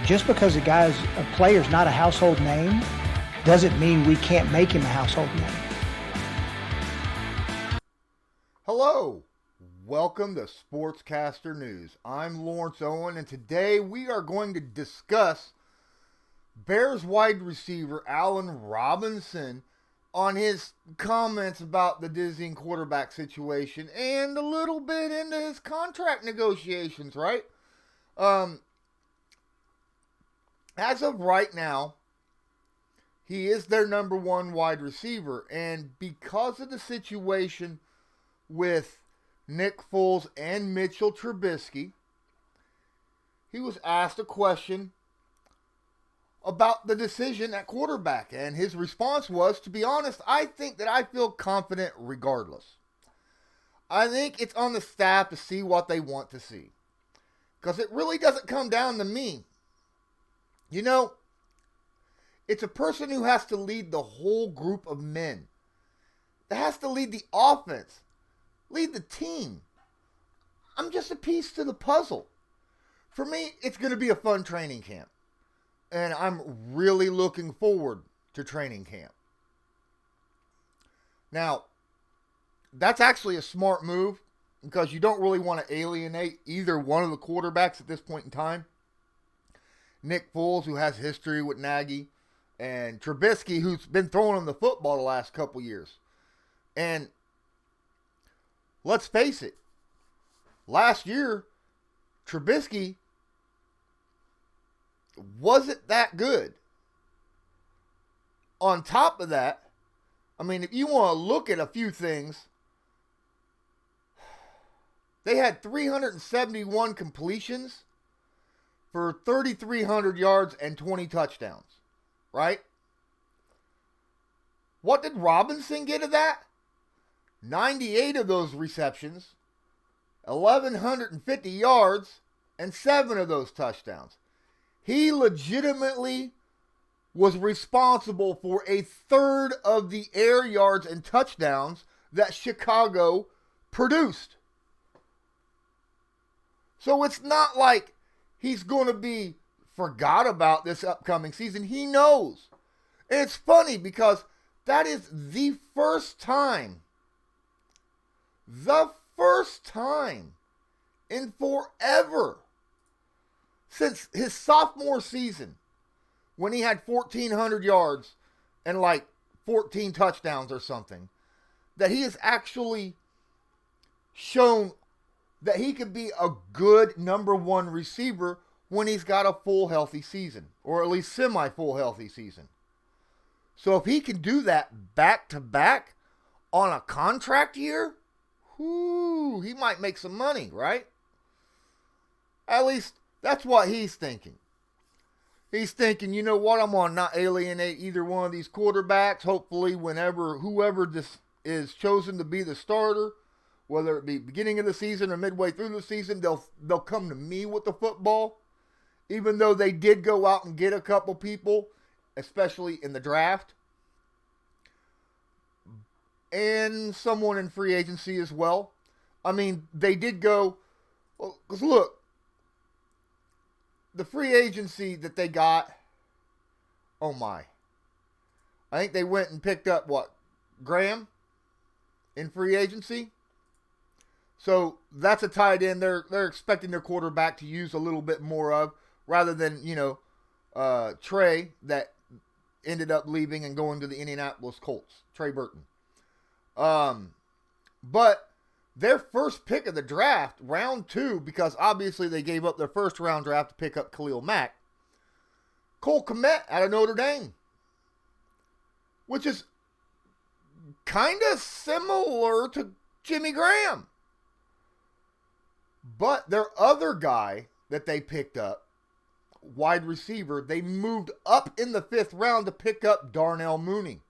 Just because a player's not a household name doesn't mean we can't make him a household name. Hello, welcome to Sportscaster News. I'm Lawrence Owen, and today we are going to discuss Bears wide receiver Allen Robinson on his comments about the dizzying quarterback situation and a little bit into his contract negotiations, right? As of right now, he is their number one wide receiver, and because of the situation with Nick Foles and Mitch Trubisky, he was asked a question about the decision at quarterback, and his response was, to be honest, I think that I feel confident regardless. I think it's on the staff to see what they want to see, because it really doesn't come down to me. You know, it's a person who has to lead the whole group of men, that has to lead the offense, lead the team. I'm just a piece to the puzzle. For me, it's going to be a fun training camp. And I'm really looking forward to training camp. Now, that's actually a smart move because you don't really want to alienate either one of the quarterbacks at this point in time. Nick Foles, who has history with Nagy, and Trubisky, who's been throwing him the football the last couple years. And let's face it, last year, Trubisky wasn't that good. On top of that, I mean, if you want to look at a few things, they had 371 completions for 3,300 yards and 20 touchdowns, right? What did Robinson get of that? 98 of those receptions, 1,150 yards, and 7 of those touchdowns. He legitimately was responsible for a third of the air yards and touchdowns that Chicago produced. So it's not like he's going to be forgot about this upcoming season. He knows. And it's funny because that is the first time in forever, since his sophomore season, when he had 1,400 yards and like 14 touchdowns or something, that he has actually shown that he could be a good number one receiver when he's got a full healthy season, or at least semi-full healthy season. So if he can do that back-to-back on a contract year, he might make some money, right? At least that's what he's thinking. He's thinking, you know what, I'm going to not alienate either one of these quarterbacks. Hopefully, whoever this is chosen to be the starter, whether it be beginning of the season or midway through the season, they'll come to me with the football. Even though they did go out and get a couple people, especially in the draft, and someone in free agency as well. I mean, they did go, because look, the free agency that they got, oh my. I think they went and picked up, Graham in free agency? So that's a tight end they're expecting their quarterback to use a little bit more of, rather than, Trey that ended up leaving and going to the Indianapolis Colts, Trey Burton. But their first pick of the draft, round 2, because obviously they gave up their first round draft to pick up Khalil Mack, Cole Kmet out of Notre Dame, which is kind of similar to Jimmy Graham. But their other guy that they picked up, wide receiver, they moved up in the 5th round to pick up Darnell Mooney.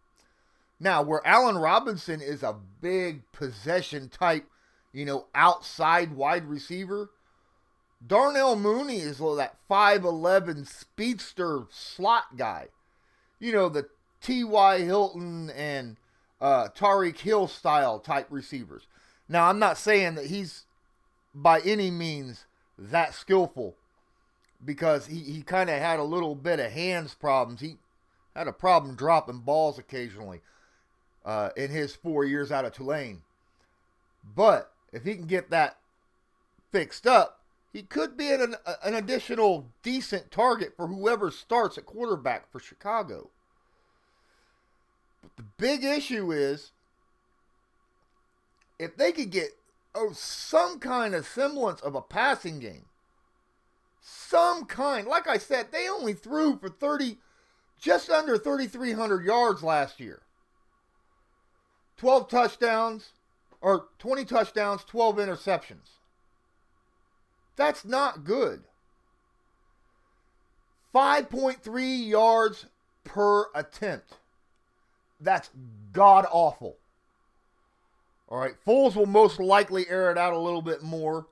Now, where Allen Robinson is a big possession type, outside wide receiver, Darnell Mooney is that 5'11 speedster slot guy. The T.Y. Hilton and Tyreek Hill style type receivers. Now, I'm not saying that he's by any means that skillful, because he kind of had a little bit of hands problems. He had a problem dropping balls occasionally in his 4 years out of Tulane. But if he can get that fixed up, he could be an additional decent target for whoever starts at quarterback for Chicago. But the big issue is, if they could get some kind of semblance of a passing game, some kind, like I said, they only threw for just under 3,300 yards last year. 20 touchdowns, 12 interceptions. That's not good. 5.3 yards per attempt. That's god awful. All right, Foles will most likely air it out a little bit more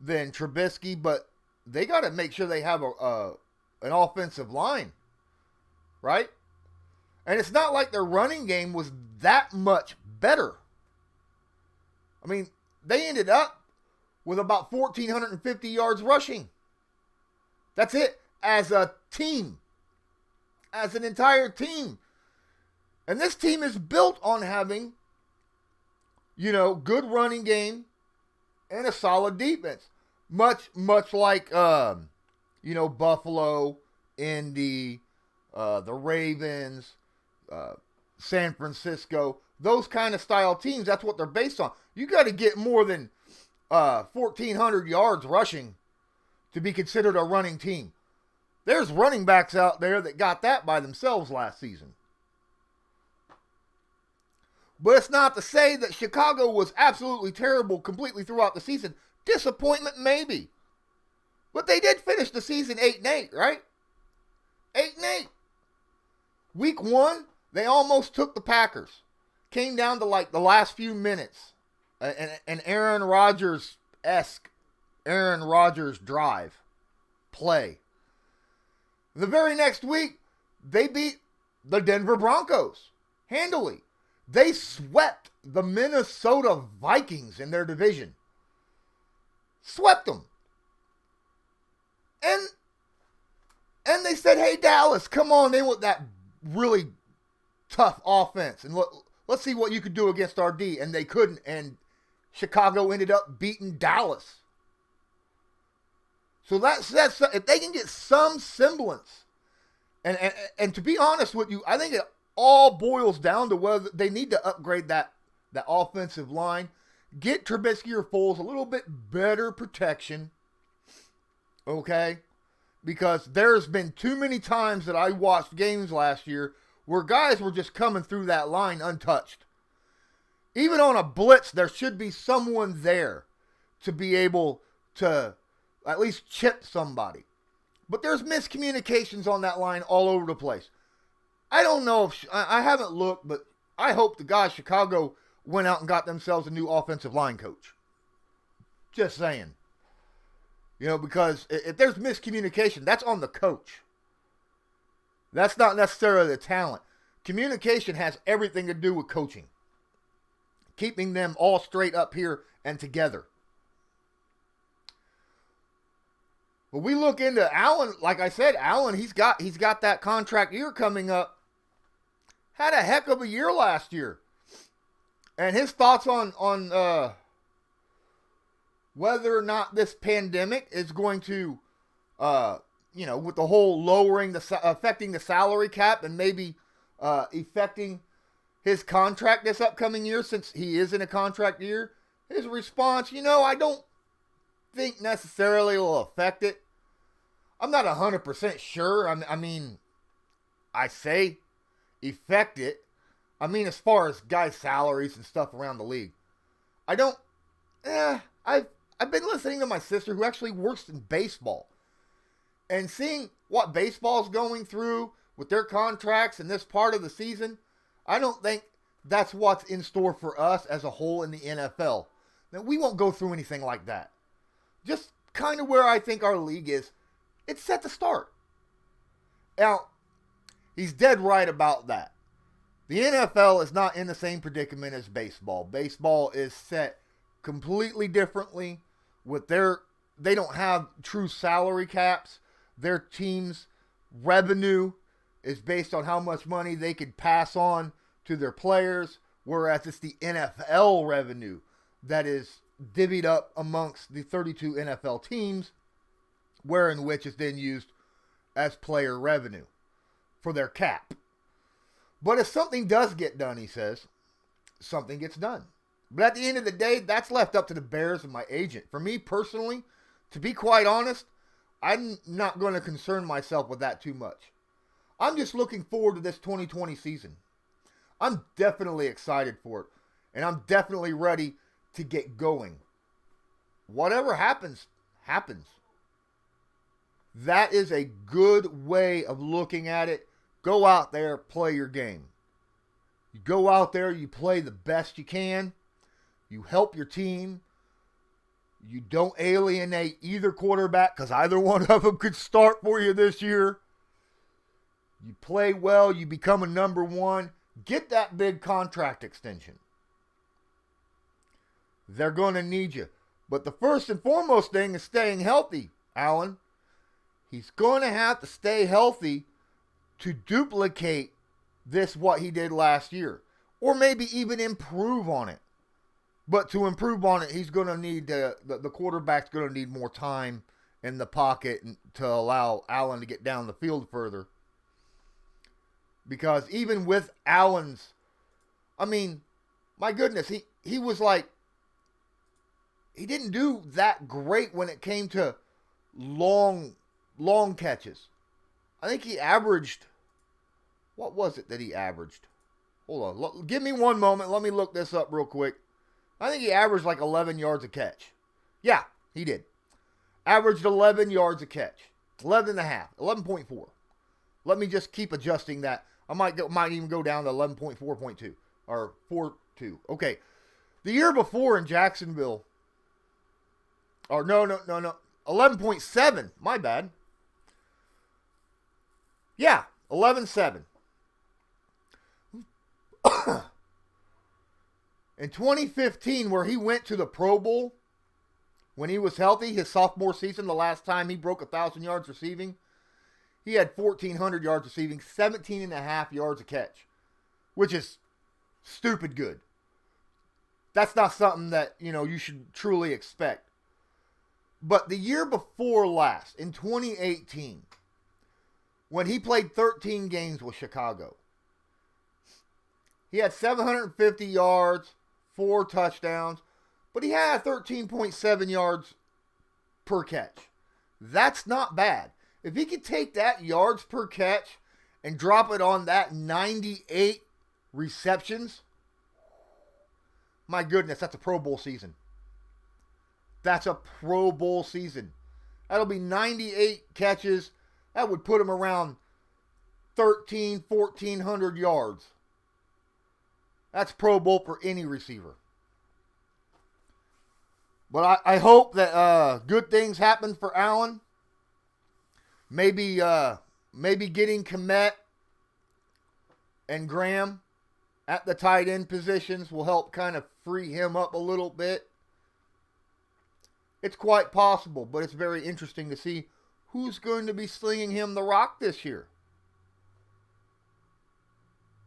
than Trubisky, but they got to make sure they have an offensive line, right? And it's not like their running game was that much better. I mean, they ended up with about 1,450 yards rushing. That's it, as a team, as an entire team. And this team is built on having, good running game and a solid defense. Much like, Buffalo, Indy, the Ravens, San Francisco, those kind of style teams. That's what they're based on. You got to get more than 1,400 yards rushing to be considered a running team. There's running backs out there that got that by themselves last season. But it's not to say that Chicago was absolutely terrible completely throughout the season. Disappointment, maybe. But they did finish the season 8-8, right? 8-8. Week 1, they almost took the Packers. Came down to like the last few minutes. An Aaron Rodgers-esque Aaron Rodgers drive. Play. The very next week, they beat the Denver Broncos. Handily. They swept the Minnesota Vikings in their division. Swept them. And they said, hey, Dallas, come on in with that really tough offense. And let's see what you could do against our D. And they couldn't. And Chicago ended up beating Dallas. So that's if they can get some semblance. And to be honest with you, I think it all boils down to whether they need to upgrade that offensive line. Get Trubisky or Foles a little bit better protection. Okay? Because there's been too many times that I watched games last year where guys were just coming through that line untouched. Even on a blitz, there should be someone there to be able to at least chip somebody. But there's miscommunications on that line all over the place. I don't know if I haven't looked, but I hope the guys Chicago went out and got themselves a new offensive line coach. Just saying. Because if there's miscommunication, that's on the coach. That's not necessarily the talent. Communication has everything to do with coaching. Keeping them all straight up here and together. But we look into Allen, like I said, Allen, he's got that contract year coming up. Had a heck of a year last year. And his thoughts on whether or not this pandemic is going to, with the whole affecting the salary cap and maybe affecting his contract this upcoming year, since he is in a contract year. His response, I don't think necessarily will affect it. I'm not 100% sure. I say affect it. As far as guys' salaries and stuff around the league. I've been listening to my sister who actually works in baseball. And seeing what baseball's going through with their contracts in this part of the season, I don't think that's what's in store for us as a whole in the NFL. Now, we won't go through anything like that. Just kind of where I think our league is, it's set to start. Now, he's dead right about that. The NFL is not in the same predicament as baseball. Baseball is set completely differently with they don't have true salary caps. their team's revenue is based on how much money they could pass on to their players, whereas it's the NFL revenue that is divvied up amongst the 32 NFL teams, wherein which is then used as player revenue for their cap. But if something does get done, he says, something gets done. But at the end of the day, that's left up to the Bears and my agent. For me personally, to be quite honest, I'm not going to concern myself with that too much. I'm just looking forward to this 2020 season. I'm definitely excited for it. And I'm definitely ready to get going. Whatever happens, happens. That is a good way of looking at it. Go out there, play your game. You go out there, you play the best you can. You help your team. You don't alienate either quarterback because either one of them could start for you this year. You play well. You become a number one. Get that big contract extension. They're going to need you. But the first and foremost thing is staying healthy, Allen. He's going to have to stay healthy to duplicate what he did last year. Or maybe even improve on it. But to improve on it, he's going to need the quarterback's going to need more time in the pocket to allow Allen to get down the field further. Because even with Allen's, I mean, my goodness, he was like, he didn't do that great when it came to long catches. I think he averaged, what was it that he averaged? Hold on, give me one moment. Let me look this up real quick. I think he averaged like 11 yards a catch. Yeah, he did. Averaged 11 yards a catch. 11 and a half. 11.4. Let me just keep adjusting that. I might even go down to 11.4.2 or 4.2. Okay. The year before in Jacksonville, or no. 11.7. My bad. Yeah, 11.7. In 2015, where he went to the Pro Bowl, when he was healthy, his sophomore season, the last time he broke 1,000 yards receiving, he had 1,400 yards receiving, 17 and a half yards a catch, which is stupid good. That's not something that, you should truly expect. But the year before last, in 2018, when he played 13 games with Chicago, he had 750 yards, 4 touchdowns, but he had 13.7 yards per catch. That's not bad. If he could take that yards per catch and drop it on that 98 receptions, my goodness, that's a Pro Bowl season. That's a Pro Bowl season. That'll be 98 catches. That would put him around 1,400 yards. That's Pro Bowl for any receiver. But I hope that good things happen for Allen. Maybe getting Kmet and Graham at the tight end positions will help kind of free him up a little bit. It's quite possible, but it's very interesting to see who's going to be slinging him the rock this year.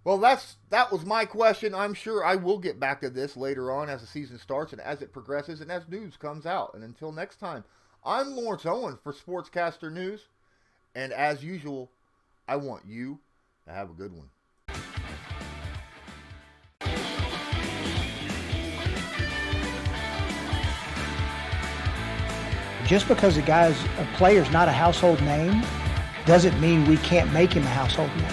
Well, that was my question. I'm sure I will get back to this later on as the season starts and as it progresses and as news comes out. And until next time, I'm Lawrence Owen for Sportscaster News. And as usual, I want you to have a good one. Just because a player's not a household name doesn't mean we can't make him a household name.